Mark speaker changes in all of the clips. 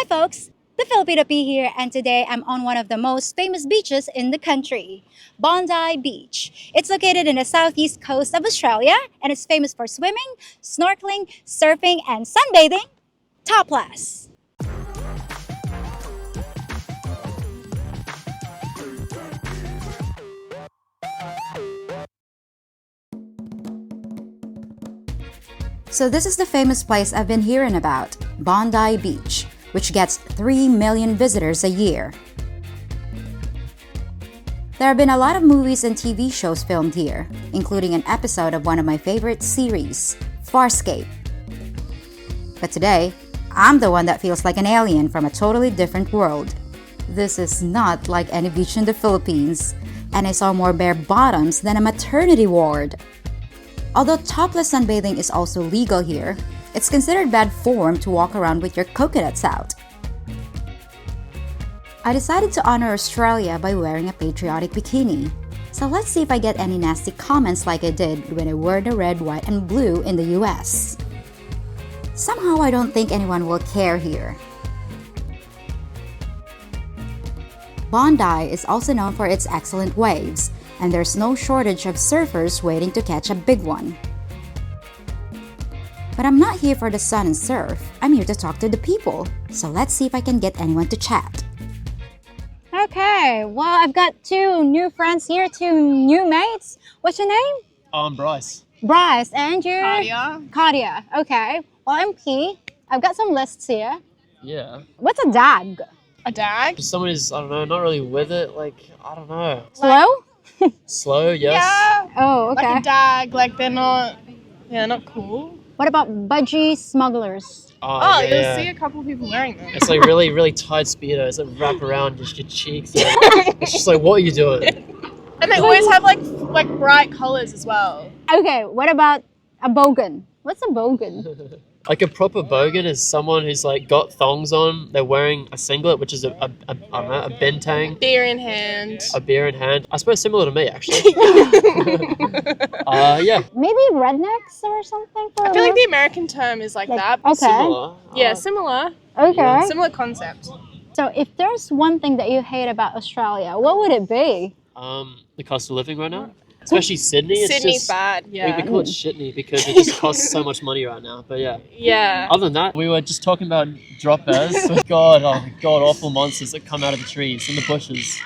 Speaker 1: folks, TheFilipinaPea here, and today I'm on one of the most famous beaches in the country, Bondi Beach. It's located in the southeast coast of Australia and it's famous for swimming, snorkeling, surfing, and sunbathing topless. So this is the famous place I've been hearing about, Bondi Beach, which gets 3 million visitors a year. There have been a lot of movies and TV shows filmed here, including an episode of one of my favorite series, Farscape. But today, I'm the one that feels like an alien from a totally different world. This is not like any beach in the Philippines, and I saw more bare bottoms than a maternity ward. Although topless sunbathing is also legal here, it's considered bad form to walk around with your coconuts out. I decided to honor Australia by wearing a patriotic bikini. So let's see if I get any nasty comments like I did when I wore the red, white, and blue in the US. Somehow I don't think anyone will care here. Bondi is also known for its excellent waves, and there's no shortage of surfers waiting to catch a big one. But I'm not here for the sun and surf, I'm here to talk to the people. So let's see if I can get anyone to chat. Okay, well, I've got two new friends here, two new mates. What's your name?
Speaker 2: I'm Bryce.
Speaker 1: Bryce, and you?
Speaker 3: Claudia.
Speaker 1: Claudia, okay. Well, I'm P. I've got some lists here.
Speaker 2: Yeah.
Speaker 1: What's a dag?
Speaker 3: A dag?
Speaker 2: Just someone who's, I don't know, not really with it. Like, I don't know.
Speaker 1: Slow?
Speaker 2: Slow, yes.
Speaker 3: Yeah.
Speaker 1: Oh, okay.
Speaker 3: Like a dag, like they're not cool.
Speaker 1: What about budgie smugglers?
Speaker 3: Oh,
Speaker 2: yeah.
Speaker 3: you'll see a couple of people wearing them.
Speaker 2: It's like really, really tight speedos that wrap around just your cheeks. It's just like, what are you doing?
Speaker 3: And they always have like bright colours as well.
Speaker 1: Okay, what about a bogan? What's a bogan?
Speaker 2: Like a proper bogan is someone who's like got thongs on. They're wearing a singlet, which is I don't know, a bentang.
Speaker 3: Beer in hand.
Speaker 2: A beer in hand. I suppose similar to me, actually. Yeah.
Speaker 1: Maybe rednecks or something?
Speaker 3: I feel like the American term is like that.
Speaker 1: Okay.
Speaker 2: Similar.
Speaker 3: Yeah, similar.
Speaker 1: Okay.
Speaker 3: Similar concept.
Speaker 1: So if there's one thing that you hate about Australia, what would it be?
Speaker 2: The cost of living right now. Especially Sydney. It's
Speaker 3: Sydney's
Speaker 2: just,
Speaker 3: bad, yeah.
Speaker 2: We call it shitney because it just costs so much money right now. But yeah.
Speaker 3: Yeah.
Speaker 2: Other than that, we were just talking about drop bears. God awful monsters that come out of the trees and the bushes.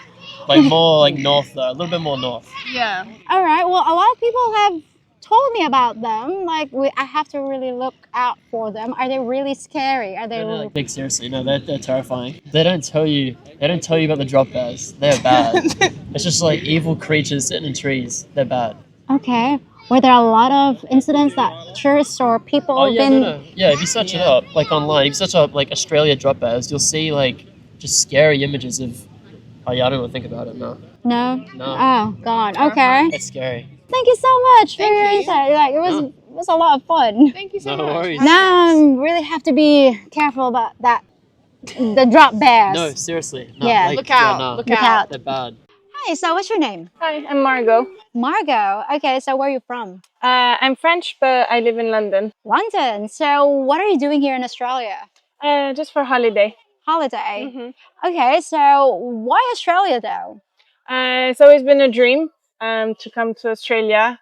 Speaker 2: Like more like north though, a little bit more north.
Speaker 3: Yeah.
Speaker 1: All right. Well, a lot of people have told me about them. Like, I have to really look out for them. Are they really scary? Are they?
Speaker 2: No, like, big seriously, no, they're terrifying. They don't tell you about the drop bears. They're bad. It's just like evil creatures sitting in trees. They're bad.
Speaker 1: Okay. Were there a lot of incidents that tourists or people
Speaker 2: Oh yeah,
Speaker 1: been?
Speaker 2: no. Yeah, if you search it up, like online, if you search up like Australia drop bears, you'll see like just scary images of. Oh yeah, I don't want to think about it now.
Speaker 1: No.
Speaker 2: No.
Speaker 1: Oh God. Okay.
Speaker 2: It's scary.
Speaker 1: Thank you so much for
Speaker 3: Thank
Speaker 1: your
Speaker 3: you.
Speaker 1: insight. Like, it was a lot of fun.
Speaker 3: Thank you so
Speaker 2: No
Speaker 3: much.
Speaker 2: worries.
Speaker 1: Now I really have to be careful about that. The drop bears.
Speaker 2: No, seriously. No,
Speaker 1: Yeah.
Speaker 2: like,
Speaker 3: Look out.
Speaker 2: no.
Speaker 3: Look
Speaker 1: Look
Speaker 3: out.
Speaker 1: out.
Speaker 2: They're bad.
Speaker 1: Hi. So what's your name?
Speaker 4: Hi, I'm Margo.
Speaker 1: Margo. Okay. So where are you from?
Speaker 4: I'm French, but I live in London.
Speaker 1: London. So what are you doing here in Australia?
Speaker 4: Just for holiday.
Speaker 1: Holiday.
Speaker 4: Mm-hmm.
Speaker 1: Okay. So why Australia though?
Speaker 4: It's always been a dream to come to Australia.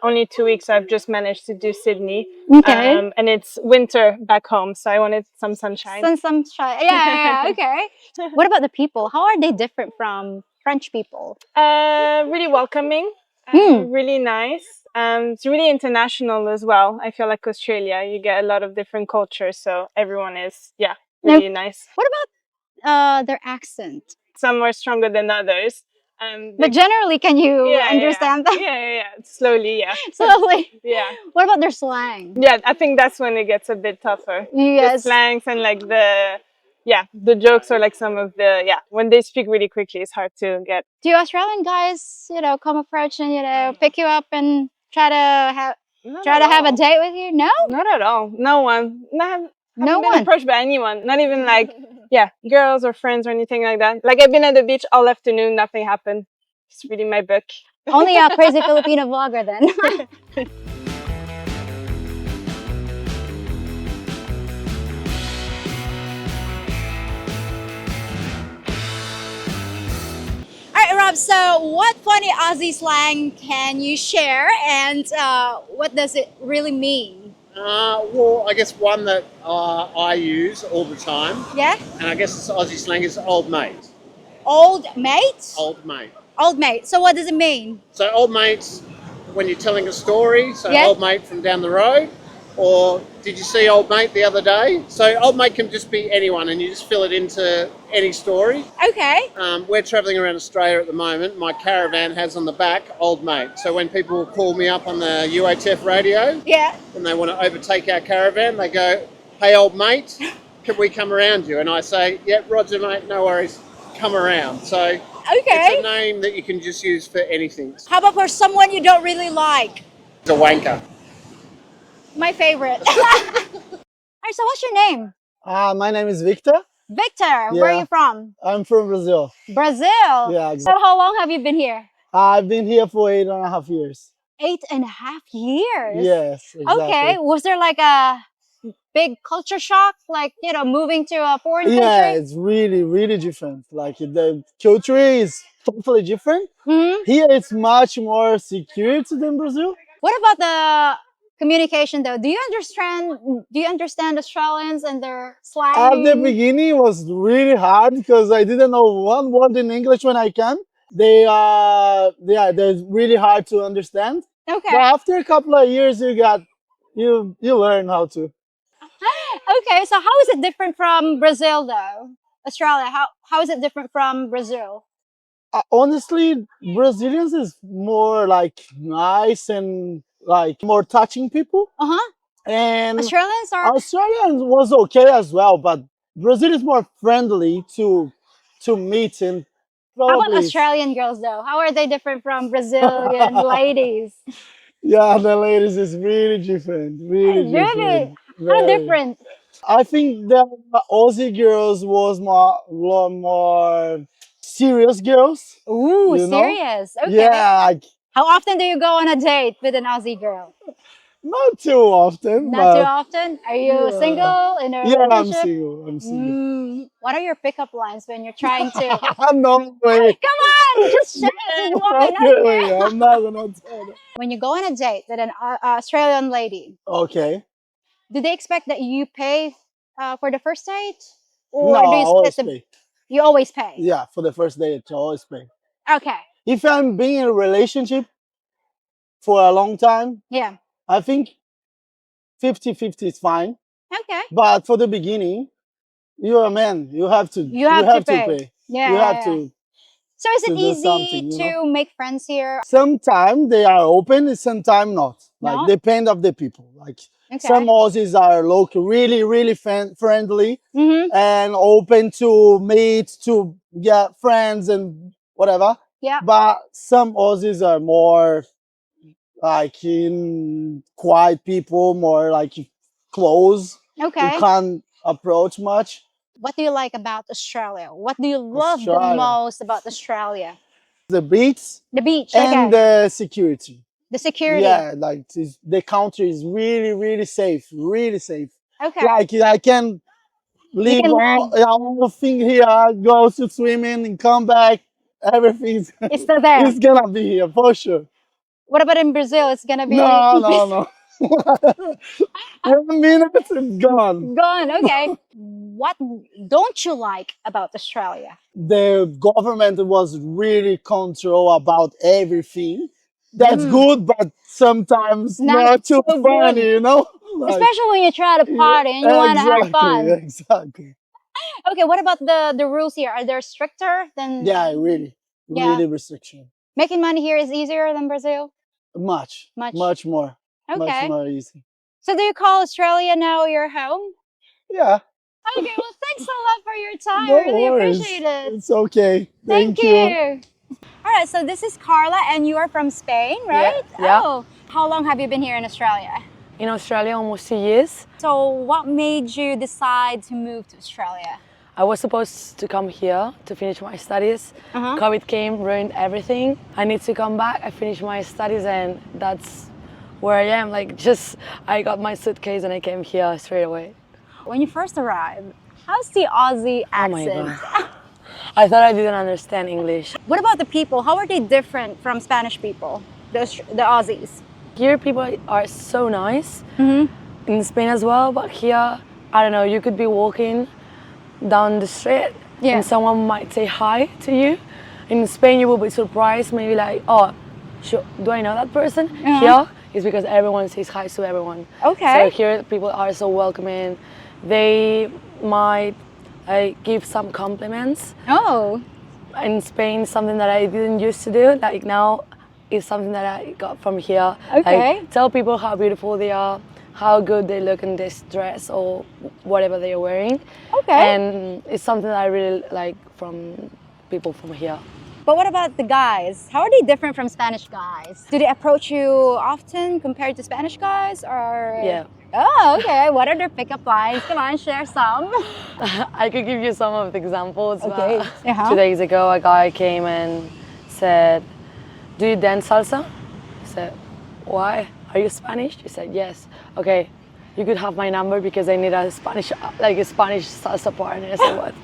Speaker 4: Only 2 weeks I've just managed to do Sydney.
Speaker 1: Okay.
Speaker 4: And it's winter back home, so I wanted some sunshine.
Speaker 1: Sunshine. Yeah. Okay. What about the people? How are they different from French people?
Speaker 4: Really welcoming, really nice. It's really international as well. I feel like Australia, you get a lot of different cultures, so everyone is, really nice.
Speaker 1: What about their accent?
Speaker 4: Some are stronger than others.
Speaker 1: But generally, can you understand that?
Speaker 4: Yeah. Slowly, yeah.
Speaker 1: Slowly.
Speaker 4: Yeah.
Speaker 1: What about their slang?
Speaker 4: Yeah, I think that's when it gets a bit tougher.
Speaker 1: Yes.
Speaker 4: The slangs and like the jokes or like some of when they speak really quickly, it's hard to get.
Speaker 1: Do Australian guys, come approach and, pick you up and try to have a date with you? No?
Speaker 4: Not at all. No one.
Speaker 1: No
Speaker 4: Haven't been
Speaker 1: one?
Speaker 4: approached by anyone. Not even like, girls or friends or anything like that. Like I've been at the beach all afternoon, nothing happened. Just reading my book.
Speaker 1: Only a crazy Filipino vlogger then. So, what funny Aussie slang can you share, and what does it really mean?
Speaker 5: Well, I guess one that I use all the time,
Speaker 1: Yeah,
Speaker 5: and I guess it's Aussie slang, is old mate.
Speaker 1: old mate.
Speaker 5: Old mate.
Speaker 1: Old mate. So, what does it mean?
Speaker 5: So old mates, when you're telling a story, so
Speaker 1: Yeah.
Speaker 5: old mate from down the road, or did you see old mate the other day? So old mate can just be anyone, and you just fill it into any story.
Speaker 1: Okay.
Speaker 5: We're travelling around Australia at the moment. My caravan has on the back old mate. So when people call me up on the UHF radio
Speaker 1: Yeah.
Speaker 5: and they want to overtake our caravan, they go, "Hey, old mate, can we come around you?" And I say, "Yep, Roger, mate, no worries, come around." So
Speaker 1: Okay.
Speaker 5: it's a name that you can just use for anything.
Speaker 1: How about for someone you don't really like?
Speaker 5: It's a wanker.
Speaker 1: My favorite. Alright, so what's your name?
Speaker 6: My name is Victor.
Speaker 1: Victor. Where are
Speaker 6: Yeah.
Speaker 1: you from?
Speaker 6: I'm from Brazil.
Speaker 1: Brazil.
Speaker 6: Yeah,
Speaker 1: So
Speaker 6: exactly.
Speaker 1: how long have you been here?
Speaker 6: I've been here for 8.5 years.
Speaker 1: 8.5 years.
Speaker 6: Yes, exactly.
Speaker 1: Okay. Was there like a big culture shock, like moving to a foreign
Speaker 6: Yeah,
Speaker 1: country?
Speaker 6: it's really, really different. Like the culture is totally different.
Speaker 1: Hmm.
Speaker 6: Here it's much more secure than Brazil.
Speaker 1: What about the communication though? Do you understand? Do you understand Australians and their slang?
Speaker 6: At the beginning it was really hard because I didn't know one word in English when I came. They're really hard to understand.
Speaker 1: Okay.
Speaker 6: But after a couple of years you learn how to.
Speaker 1: Okay. So how is it different from Brazil though? Australia. How is it different from Brazil?
Speaker 6: Honestly, Brazilians is more like nice and like more touching people.
Speaker 1: Uh huh.
Speaker 6: And
Speaker 1: Australians are.
Speaker 6: Australian was okay as well, but Brazil is more friendly to meet and
Speaker 1: How about
Speaker 6: probably
Speaker 1: Australian girls though? How are they different from Brazilian ladies?
Speaker 6: yeah, the ladies is really different, really
Speaker 1: Really?
Speaker 6: different.
Speaker 1: How
Speaker 6: Very.
Speaker 1: different?
Speaker 6: I think the Aussie girls was more serious girls,
Speaker 1: Ooh,
Speaker 6: you know?
Speaker 1: serious. Okay.
Speaker 6: Yeah, like
Speaker 1: How often do you go on a date with an Aussie girl?
Speaker 6: not too often,
Speaker 1: Not too
Speaker 6: but
Speaker 1: often. Are you
Speaker 6: yeah.
Speaker 1: single in a
Speaker 6: Yeah, I'm
Speaker 1: relationship?
Speaker 6: single. I'm single.
Speaker 1: What are your pickup lines when you're trying to?
Speaker 6: No way.
Speaker 1: Come on, just share it. Why not?
Speaker 6: Okay, I'm not gonna tell them.
Speaker 1: When you go on a date with an Australian lady,
Speaker 6: Okay.
Speaker 1: do they expect that you pay for the first date,
Speaker 6: No,
Speaker 1: or
Speaker 6: I
Speaker 1: do you
Speaker 6: always
Speaker 1: split the?
Speaker 6: pay.
Speaker 1: You always pay.
Speaker 6: Yeah, for the first date, I always pay.
Speaker 1: Okay.
Speaker 6: If I'm being in a relationship for a long time,
Speaker 1: Yeah.
Speaker 6: I think 50-50 is fine.
Speaker 1: Okay.
Speaker 6: But for the beginning, you're a man. You have to.
Speaker 1: You have to pay.
Speaker 6: pay.
Speaker 1: Yeah.
Speaker 6: You
Speaker 1: yeah,
Speaker 6: have
Speaker 1: yeah.
Speaker 6: to
Speaker 1: So is it
Speaker 6: do
Speaker 1: easy
Speaker 6: something. You
Speaker 1: to
Speaker 6: know.
Speaker 1: make friends here?
Speaker 6: Sometimes they are open, and sometimes not. Like
Speaker 1: No?
Speaker 6: depend of the people. Like
Speaker 1: Okay.
Speaker 6: some Aussies are local, really friendly
Speaker 1: Mm-hmm.
Speaker 6: and open to meet, to get friends and whatever.
Speaker 1: Yeah.
Speaker 6: But some Aussies are more like in quiet people, more like close.
Speaker 1: Okay.
Speaker 6: You can't approach much.
Speaker 1: What do you like about Australia? What do you love the
Speaker 6: Australia.
Speaker 1: most about Australia?
Speaker 6: The beach
Speaker 1: The beach.
Speaker 6: and
Speaker 1: Okay.
Speaker 6: the security.
Speaker 1: The security.
Speaker 6: Yeah, like the country is really safe, really safe.
Speaker 1: Okay.
Speaker 6: Like I can leave
Speaker 1: can
Speaker 6: all thing here, go to swimming and come back. Everything's
Speaker 1: It's still there.
Speaker 6: it's gonna be here for sure.
Speaker 1: What about in Brazil? It's gonna be
Speaker 6: No. 1 minute it's gone.
Speaker 1: gone. Okay. What don't you like about Australia?
Speaker 6: The government was really control about everything. That's good, but sometimes
Speaker 1: Not
Speaker 6: not too
Speaker 1: so
Speaker 6: funny,
Speaker 1: good.
Speaker 6: you know? Like,
Speaker 1: Especially when you try to party and you want to have fun.
Speaker 6: Exactly.
Speaker 1: Okay, what about the rules here? Are they stricter than
Speaker 6: Yeah, really
Speaker 1: Yeah.
Speaker 6: restriction.
Speaker 1: making money here is easier than Brazil?
Speaker 6: Much
Speaker 1: Much.
Speaker 6: more.
Speaker 1: Okay.
Speaker 6: Much more easy.
Speaker 1: So do you call Australia now your home?
Speaker 6: Yeah.
Speaker 1: Okay, well thanks a lot for your time.
Speaker 6: No
Speaker 1: I really
Speaker 6: worries.
Speaker 1: appreciate it.
Speaker 6: It's okay.
Speaker 1: Thank you. All right, so this is Carla and you are from Spain, right?
Speaker 7: Yeah.
Speaker 1: Oh, how long have you been here in Australia?
Speaker 7: In Australia, almost 2 years.
Speaker 1: So what made you decide to move to Australia?
Speaker 7: I was supposed to come here to finish my studies.
Speaker 1: Uh-huh.
Speaker 7: COVID came, ruined everything. I need to come back. I finished my studies and that's where I am. I got my suitcase and I came here straight away.
Speaker 1: When you first arrived, how's the Aussie
Speaker 7: Oh my
Speaker 1: accent?
Speaker 7: God. I thought I didn't understand English.
Speaker 1: What about the people? How are they different from Spanish people, the Aussies?
Speaker 7: Here people are so nice.
Speaker 1: Mm-hmm.
Speaker 7: In Spain as well, but here, I don't know, you could be walking down the street
Speaker 1: Yeah.
Speaker 7: and someone might say hi to you. In Spain, you will be surprised, maybe like, oh, do I know that person? Here, it's because everyone says hi to everyone.
Speaker 1: Okay.
Speaker 7: So here, people are so welcoming. They might give some compliments.
Speaker 1: Oh.
Speaker 7: In Spain, something that I didn't used to do, like now, is something that I got from here.
Speaker 1: Okay.
Speaker 7: Like, tell people how beautiful they are, how good they look in this dress or whatever they are wearing.
Speaker 1: Okay.
Speaker 7: And it's something that I really like from people from here.
Speaker 1: But what about the guys? How are they different from Spanish guys? Do they approach you often compared to Spanish guys, or?
Speaker 7: Yeah.
Speaker 1: Oh, okay. What are their pickup lines? Come on, share some.
Speaker 7: I could give you some of the examples.
Speaker 1: Okay.
Speaker 7: But 2 days ago, a guy came and said, "Do you dance salsa?" I said, "Why? Are you Spanish?" He said, "Yes." "Okay, you could have my number because I need a Spanish salsa partner." I said, "What?"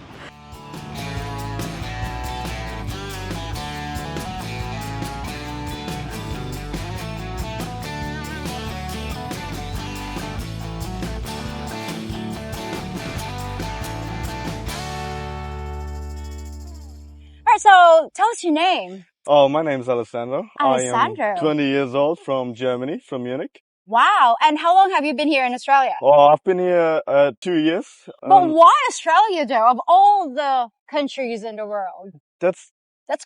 Speaker 1: All right, so tell us your name.
Speaker 8: Oh, my name's Alessandro.
Speaker 1: Alessandro.
Speaker 8: I am 20 years old from Germany, from Munich.
Speaker 1: Wow. And how long have you been here in Australia?
Speaker 8: Oh, I've been here 2 years.
Speaker 1: But why Australia, though? Of all the countries in the world,
Speaker 8: That's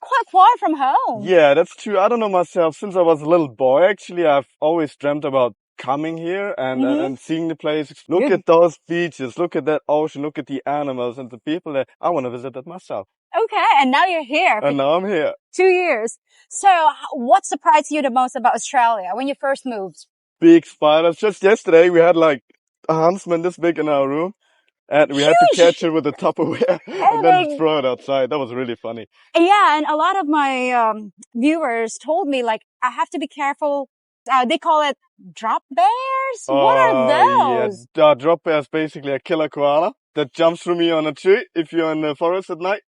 Speaker 1: quite far from home.
Speaker 8: Yeah, that's true. I don't know myself. Since I was a little boy, actually, I've always dreamt about coming here and seeing the place. Look at those beaches. Look at that ocean. Look at the animals and the people there. I want to visit that myself.
Speaker 1: Okay, and now you're here.
Speaker 8: And now I'm here.
Speaker 1: 2 years. So what surprised you the most about Australia when you first moved?
Speaker 8: Big spiders. Just yesterday, we had like a huntsman this big in our room. And we had to catch it with a Tupperware and then throw it outside. That was really funny.
Speaker 1: Yeah, and a lot of my viewers told me, like, I have to be careful. They call it drop bears? What are those?
Speaker 8: Yeah, drop bear is basically a killer koala that jumps through me on a tree if you're in the forest at night.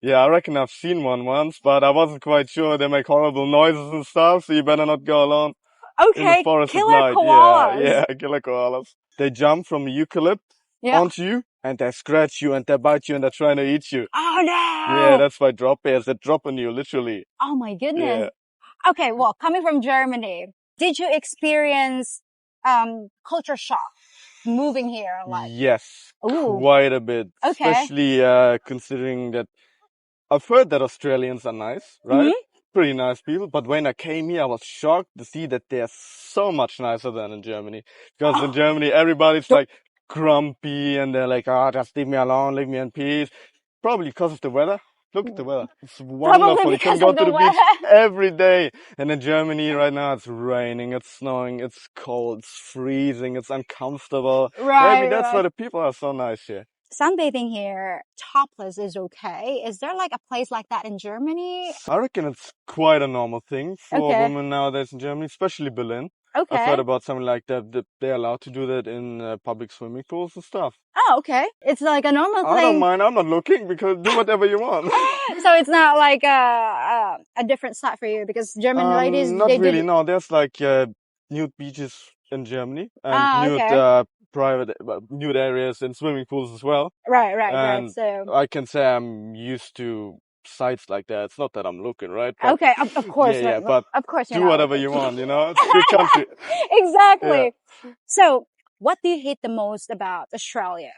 Speaker 8: Yeah, I reckon I've seen one once, but I wasn't quite sure. They make horrible noises and stuff, so you better not go alone in the forest at night.
Speaker 1: Koalas.
Speaker 8: Yeah, killer koalas. They jump from the eucalypt onto you, and they scratch you and they bite you and they're trying to eat you.
Speaker 1: Oh no!
Speaker 8: Yeah, that's why drop bears, they drop on you, literally.
Speaker 1: Oh my goodness. Yeah. Okay, well, coming from Germany, did you experience culture shock moving here?
Speaker 8: Yes, quite a bit. Okay. Especially considering that I've heard that Australians are nice, right? Pretty nice people. But when I came here, I was shocked to see that they're so much nicer than in Germany. Because in Germany, everybody's like grumpy and they're like, just leave me alone, leave me in peace. Probably because of the weather. Look at the weather. It's wonderful. You can go to the beach every day. And in Germany right now, it's raining, it's snowing, it's cold, it's freezing, it's uncomfortable. Maybe that's why the people are so nice here.
Speaker 1: Sunbathing here, topless is okay. Is there like a place like that in Germany?
Speaker 8: I reckon it's quite a normal thing for women nowadays in Germany, especially Berlin.
Speaker 1: Okay.
Speaker 8: I've heard about something like that they're allowed to do that in public swimming pools and stuff.
Speaker 1: Oh, okay. It's like a normal thing.
Speaker 8: I don't mind. I'm not looking because do whatever you want.
Speaker 1: So it's not like a different side for you because German ladies...
Speaker 8: Not really, no. There's like nude beaches in Germany and nude areas and swimming pools as well.
Speaker 1: Right. So
Speaker 8: I can say I'm used to sites like that. It's not that I'm looking, right?
Speaker 1: But, okay, of course.
Speaker 8: Yeah, but
Speaker 1: of course
Speaker 8: do whatever you want, you know? It's a good country.
Speaker 1: Exactly. Yeah. So what do you hate the most about Australia?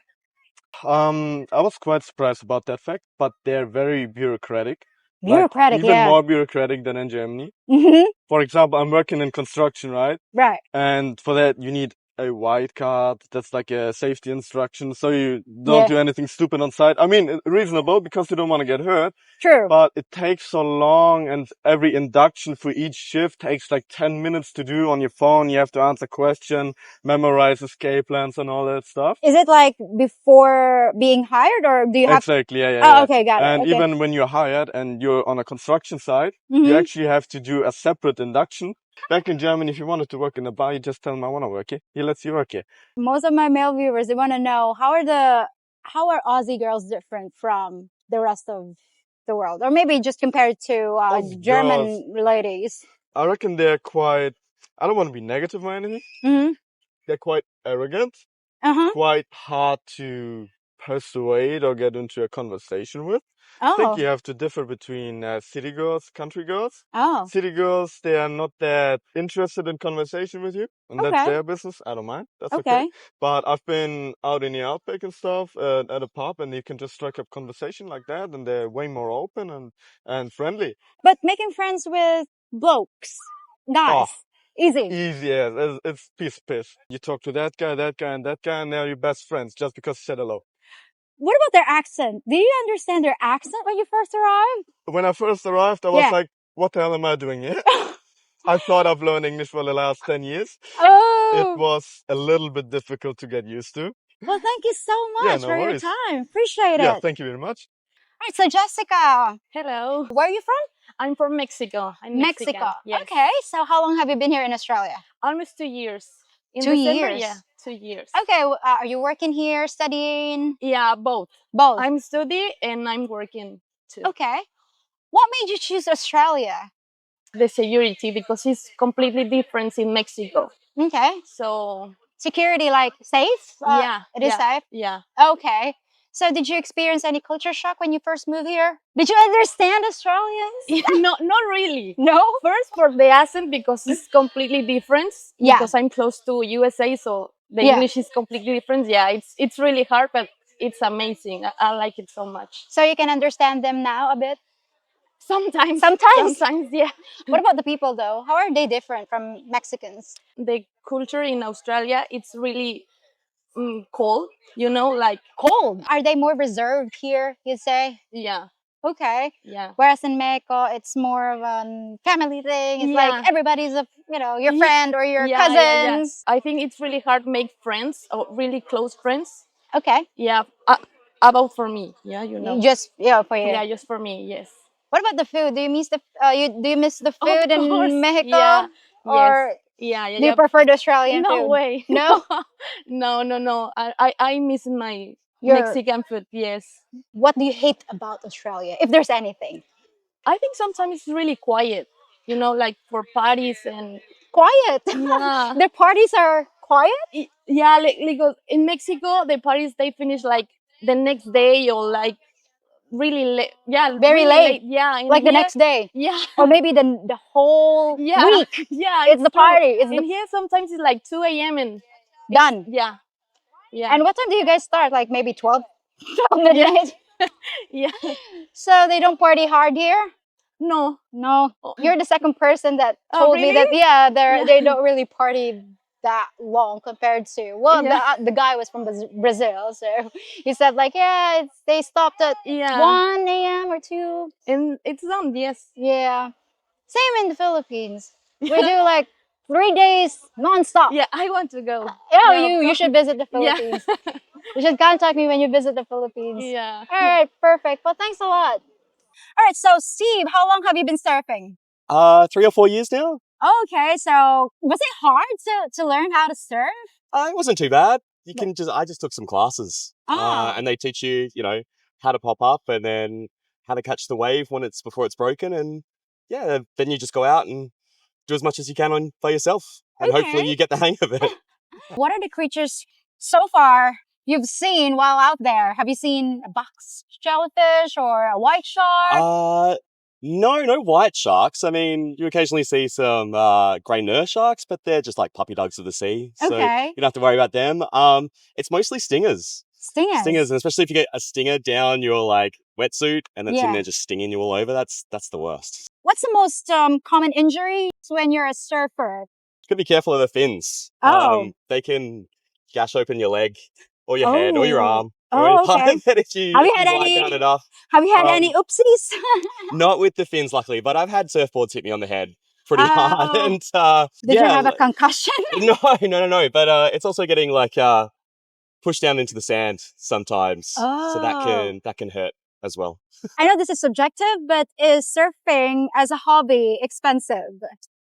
Speaker 8: I was quite surprised about that fact, but they're very bureaucratic.
Speaker 1: Bureaucratic,
Speaker 8: even more bureaucratic than in Germany. For example, I'm working in construction, right?
Speaker 1: Right.
Speaker 8: And for that, you need a white card. That's like a safety instruction. So you don't do anything stupid on site. I mean, reasonable because you don't want to get hurt.
Speaker 1: True.
Speaker 8: But it takes so long and every induction for each shift takes like 10 minutes to do on your phone. You have to answer question, memorize escape plans and all that stuff.
Speaker 1: Is it like before being hired or do you have...
Speaker 8: Exactly, yeah.
Speaker 1: Oh, okay, got it.
Speaker 8: And even when you're hired and you're on a construction site, you actually have to do a separate induction. Back in Germany, if you wanted to work in a bar, you just tell them, I want to work here. He lets you work here.
Speaker 1: Most of my male viewers, they want to know how are Aussie girls different from the rest of the world, or maybe just compared to German ladies?
Speaker 8: I reckon they're quite, I don't want to be negative or anything.
Speaker 1: Mm-hmm.
Speaker 8: They're quite arrogant, quite hard to persuade or get into a conversation with. I think you have to differ between city girls, country girls. City girls, they are not that interested in conversation with you, and that's their business. I don't mind. That's okay. But I've been out in the outback and stuff at a pub, and you can just strike up conversation like that, and they're way more open and friendly.
Speaker 1: But making friends with blokes, guys, easy.
Speaker 8: Easy, yes. It's piece. You talk to that guy, and that guy, and they're your best friends just because you said hello.
Speaker 1: What about their accent? Do you understand their accent when you first arrived?
Speaker 8: When I first arrived, I was like, what the hell am I doing here? I thought I've learned English for the last 10 years. It was a little bit difficult to get used to.
Speaker 1: Well, thank you so much for your time. Appreciate it.
Speaker 8: Yeah, thank you very much.
Speaker 1: All right, so Jessica.
Speaker 3: Hello.
Speaker 1: Where are you from?
Speaker 3: I'm from Mexico. I'm
Speaker 1: Mexico.
Speaker 3: Mexican, yes.
Speaker 1: Okay, so how long have you been here in Australia?
Speaker 3: Almost 2 years. In
Speaker 1: 2
Speaker 3: December,
Speaker 1: years?
Speaker 3: Yeah, 2 years.
Speaker 1: Okay, are you working here, studying?
Speaker 3: Yeah, both.
Speaker 1: Both?
Speaker 3: I'm studying and I'm working too.
Speaker 1: Okay. What made you choose Australia?
Speaker 3: The security, because it's completely different in Mexico.
Speaker 1: Okay.
Speaker 3: So...
Speaker 1: Security, like safe?
Speaker 3: Yeah.
Speaker 1: It is safe?
Speaker 3: Yeah.
Speaker 1: Okay. So did you experience any culture shock when you first moved here? Did you understand Australians?
Speaker 3: No, not really.
Speaker 1: No?
Speaker 3: First for the accent, because it's completely different.
Speaker 1: Yeah.
Speaker 3: Because I'm close to USA, so the English is completely different. Yeah, it's really hard, but it's amazing. I like it so much.
Speaker 1: So you can understand them now a bit?
Speaker 3: Sometimes.
Speaker 1: Sometimes,
Speaker 3: yeah.
Speaker 1: What about the people though? How are they different from Mexicans?
Speaker 3: The culture in Australia, it's really cold, like...
Speaker 1: Cold? Are they more reserved here, you'd say?
Speaker 3: Yeah.
Speaker 1: Okay.
Speaker 3: Yeah.
Speaker 1: Whereas in Mexico, it's more of a family thing. It's like everybody's your friend or your cousins.
Speaker 3: I think it's really hard to make friends, or really close friends.
Speaker 1: Okay.
Speaker 3: Yeah. About for me. Yeah,
Speaker 1: Just for you.
Speaker 3: Yeah, just for me. Yes.
Speaker 1: What about the food? Do you miss do you miss the food in Mexico?
Speaker 3: Yeah.
Speaker 1: Or
Speaker 3: yeah.
Speaker 1: do you prefer the Australian food?
Speaker 3: No way.
Speaker 1: No?
Speaker 3: No. I miss my Mexican food. Yes.
Speaker 1: What do you hate about Australia, if there's anything?
Speaker 3: I think sometimes it's really quiet. Like for parties and...
Speaker 1: Quiet?
Speaker 3: Yeah.
Speaker 1: The parties are quiet?
Speaker 3: Yeah, like in Mexico, the parties, they finish like the next day, or like really late. Yeah,
Speaker 1: very
Speaker 3: really
Speaker 1: late.
Speaker 3: Yeah,
Speaker 1: like the next day.
Speaker 3: Yeah,
Speaker 1: or maybe the whole week.
Speaker 3: Yeah,
Speaker 1: it's the party.
Speaker 3: Here sometimes it's like 2 a.m. and
Speaker 1: done.
Speaker 3: Yeah.
Speaker 1: And what time do you guys start? Like maybe 12 midnight.
Speaker 3: Yeah.
Speaker 1: So they don't party hard here?
Speaker 3: No.
Speaker 1: You're the second person that told me that they don't really party that long compared to the guy was from Brazil, so he said like they stopped at 1 a.m. or 2,
Speaker 3: and it's done. Yes.
Speaker 1: Yeah, same in the Philippines. We do like 3 days non-stop.
Speaker 3: Yeah, I want to go.
Speaker 1: You should visit the Philippines. You should contact me when you visit the Philippines.
Speaker 3: Yeah.
Speaker 1: All right, perfect. Well, thanks a lot. All right, so Steve, how long have you been surfing?
Speaker 9: 3 or 4 years now.
Speaker 1: Okay, so was it hard to learn how to surf?
Speaker 9: It wasn't too bad. I just took some classes, and they teach you, how to pop up and then how to catch the wave before it's broken, and then you just go out and do as much as you can by yourself, and hopefully you get the hang of it.
Speaker 1: What are the creatures so far you've seen while out there? Have you seen a box jellyfish or a white shark?
Speaker 9: No white sharks. I mean, you occasionally see some grey nurse sharks, but they're just like puppy dogs of the sea. So you don't have to worry about them. It's mostly stingers. Stingers, and especially if you get a stinger down your wetsuit and it's in there just stinging you all over, that's the worst.
Speaker 1: What's the most common injury when you're a surfer?
Speaker 9: You gotta be careful of the fins. They can gash open your leg or your head or your arm. If you lie down enough.
Speaker 1: Have you had any oopsies?
Speaker 9: Not with the fins, luckily, but I've had surfboards hit me on the head pretty hard. And
Speaker 1: did you have a concussion?
Speaker 9: No. But it's also getting pushed down into the sand sometimes, so that can hurt as well.
Speaker 1: I know this is subjective, but is surfing as a hobby expensive?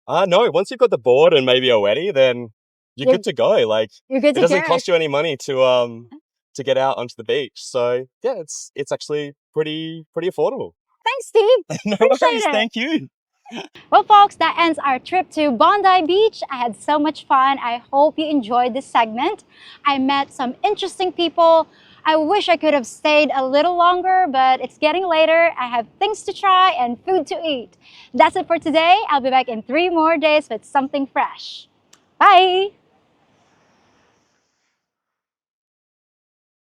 Speaker 9: No. Once you've got the board and maybe a weddy, then you're good to go.
Speaker 1: You're good to go.
Speaker 9: It doesn't cost you any money to to get out onto the beach. So yeah, it's actually pretty affordable.
Speaker 10: Thanks, Steve.
Speaker 9: No
Speaker 10: Appreciate
Speaker 9: worries,
Speaker 10: it.
Speaker 9: thank you.
Speaker 10: Well, folks, that ends our trip to Bondi Beach. I had so much fun. I hope you enjoyed this segment. I met some interesting people. I wish I could have stayed a little longer, but it's getting later. I have things to try and food to eat. That's it for today. I'll be back in 3 more days with something fresh. Bye!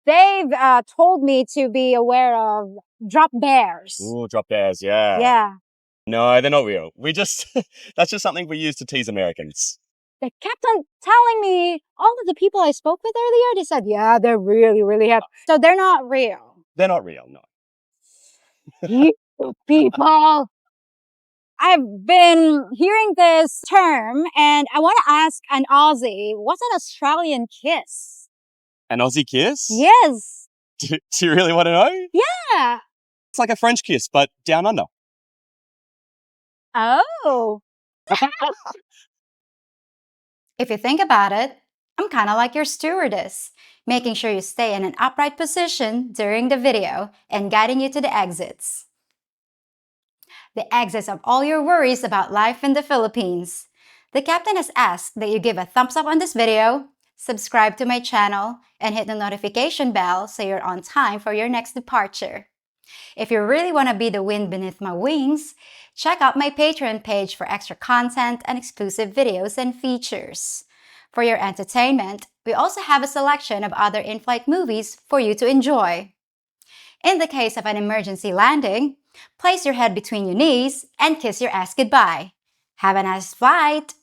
Speaker 10: Dave told me to be aware of drop bears.
Speaker 9: Ooh, drop bears, yeah.
Speaker 10: Yeah.
Speaker 9: No, they're not real. We just, that's just something we use to tease Americans.
Speaker 10: They kept on telling me, all of the people I spoke with earlier, they said, yeah, they're really, really happy. So they're not real.
Speaker 9: They're not real, no.
Speaker 10: You people. I've been hearing this term, and I want to ask an Aussie, what's an Australian kiss?
Speaker 9: An Aussie kiss?
Speaker 10: Yes.
Speaker 9: Do you really want to know?
Speaker 10: Yeah.
Speaker 9: It's like a French kiss, but down under.
Speaker 10: Oh.
Speaker 1: If you think about it, I'm kind of like your stewardess, making sure you stay in an upright position during the video and guiding you to the exits. The exits of all your worries about life in the Philippines. The captain has asked that you give a thumbs up on this video, subscribe to my channel, and hit the notification bell so you're on time for your next departure. If you really want to be the wind beneath my wings, check out my Patreon page for extra content and exclusive videos and features. For your entertainment, we also have a selection of other in-flight movies for you to enjoy. In the case of an emergency landing, place your head between your knees and kiss your ass goodbye. Have a nice flight!